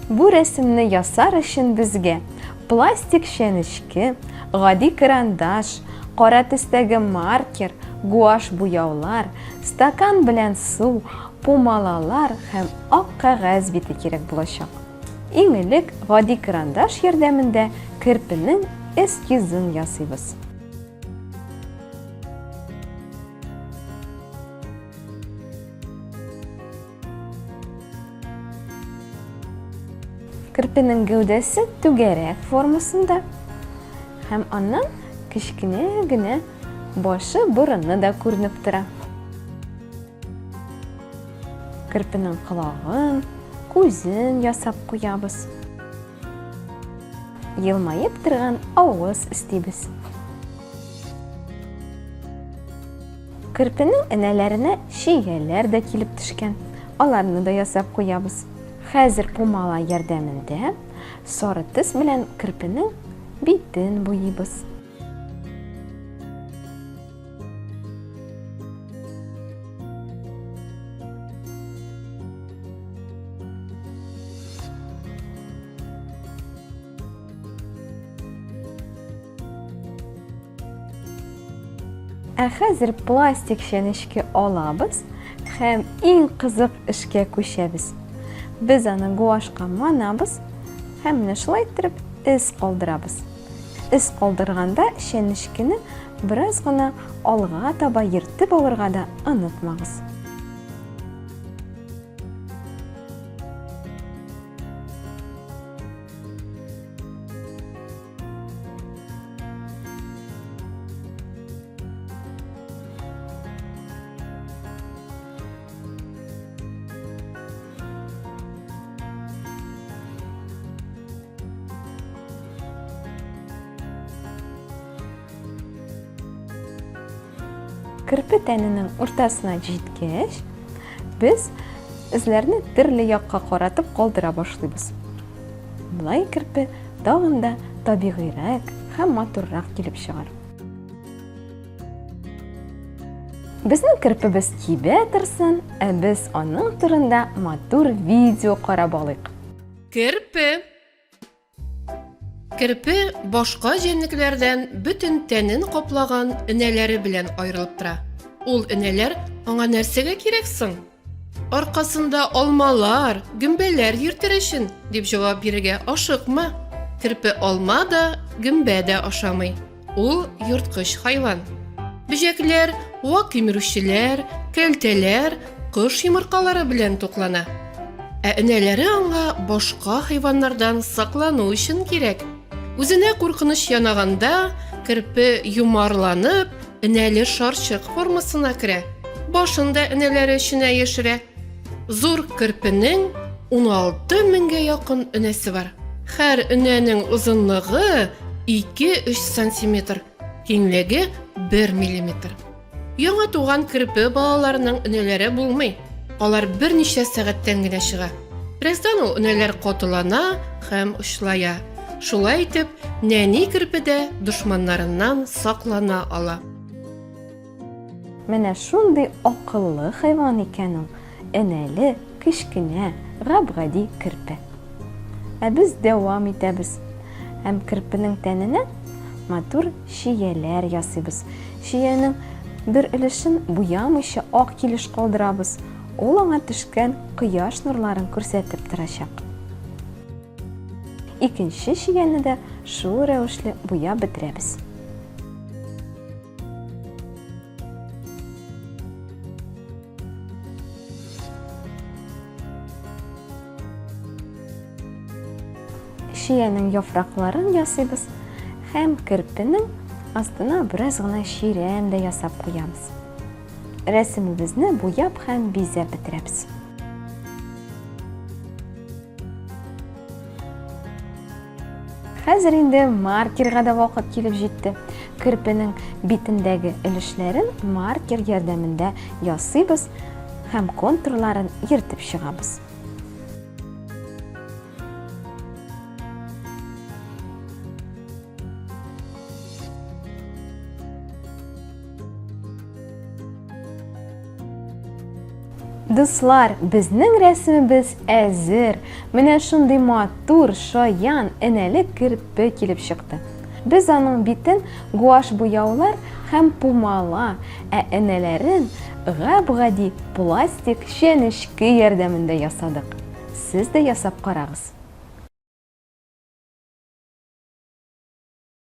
Бу рәсемне ясар өчен безгә пластик шәнечке, гади карандаш, кара төстәге маркер, гуаш буяулар, стакан белән су, помалалар һәм ак кәгазь бите кирәк булачак. Иң элек гади карандаш ярдәмендә кирпенең эскизын ясыйбыз. Кирпенең гәүдәсе түгәрәк формасында һәм аннан кечкенә генә башы, борыны да күренеп тора. Кирпенең колагын, күзен ясап куябыз. Елмаеп торган авыз истибез. Кирпенең энәләренә шияләр дә килеп төшкән. Аларны да ясап куябыз. Хәзер помала ярдәмендә сары төс белән кирпенең битен буйыйбыз. Хәзер пластик шәнечке алабыз һәм иң кызык эшкә күчәбез. Без аны гуашка манабыз һәм менә шулай итеп эз калдырабыз. Эз калдырганда шәнечкене бераз гына алга таба йөртеп алырга да онытмагыз. Кирпе тәненең уртасына җиткәч, без эзләрне төрле якка каратып калдыра башлыйбыз. Булай кирпе тагын да табигыйрак һәм матуррак килеп чыгар. Безнең кирпебез кибә торсын, без аның турында матур видео карап алыйк. Кирпе башка җәнлекләрдән бөтен тәнен каплаган энәләре белән аерылып тора. Ул энәләр аңа нәрсәгә кирәк соң? Аркасында алмалар, гөмбәләр йөртер өчен, дип җавап бирергә ашыкма. Кирпе алма да, гөмбә дә ашамый. Ул йырткыч хайван. Бөҗәкләр, вак кимерүчеләр, кәлтәләр, кош йомыркалары белән туклана. Энәләре аңа башка хайваннардан саклану өчен кирәк. Үзенә куркыныч янаганда, кирпе юмарланып, энәле шарчык формасына керә. Башында энәләре эченә яшерә. Зур кирпенең 16 меңгә якын энәсе бар. Һәр энәнең узынлыгы 2-3 сантиметр, киңлеге 1 миллиметр. Яңа туган кирпе балаларының энәләре булмый. Алар берничә сәгатьтән генә чыга. Бераздан ул энәләр катылана һәм учлая. Шулай итеп, нәни кирпедә дошманнарыннан саклана ала. Менә шундый акыллы хайван икән ул. Энәле, кечкенә, гади кирпе. Без дәвам итәбез. Һәм кирпенең тәненә матур шияләр ясыйбыз. Шиянең бер өлешен буямыйча ак килеш калдырабыз. Ул аңа төшкән кояш нурларын күрсәтеп торачак. Икенче шияне дә шул рәвешле буяп бетерәбез. Шиянең яфракларын ясыйбыз һәм кирпенең астына бераз гына ширәм дә ясап куябыз. Рәсемебезне буяп һәм бизәп бетерәбез. Хәзер инде маркерга да вакыт килеп җитте. Кирпенең битендәге өлешләрен маркер ярдәмендә ясыйбыз һәм контурларын йөртеп чыгабыз. Дуслар, безнең рәсемебез әзер. Менә шундый матур, шаян, энәле керпе килеп чыкты. Без аның битен гуаш буяулар һәм пумала, ә энәләрен гап-гади пластик чәнечке ярдәмендә ясадык. Сез дә ясап карагыз.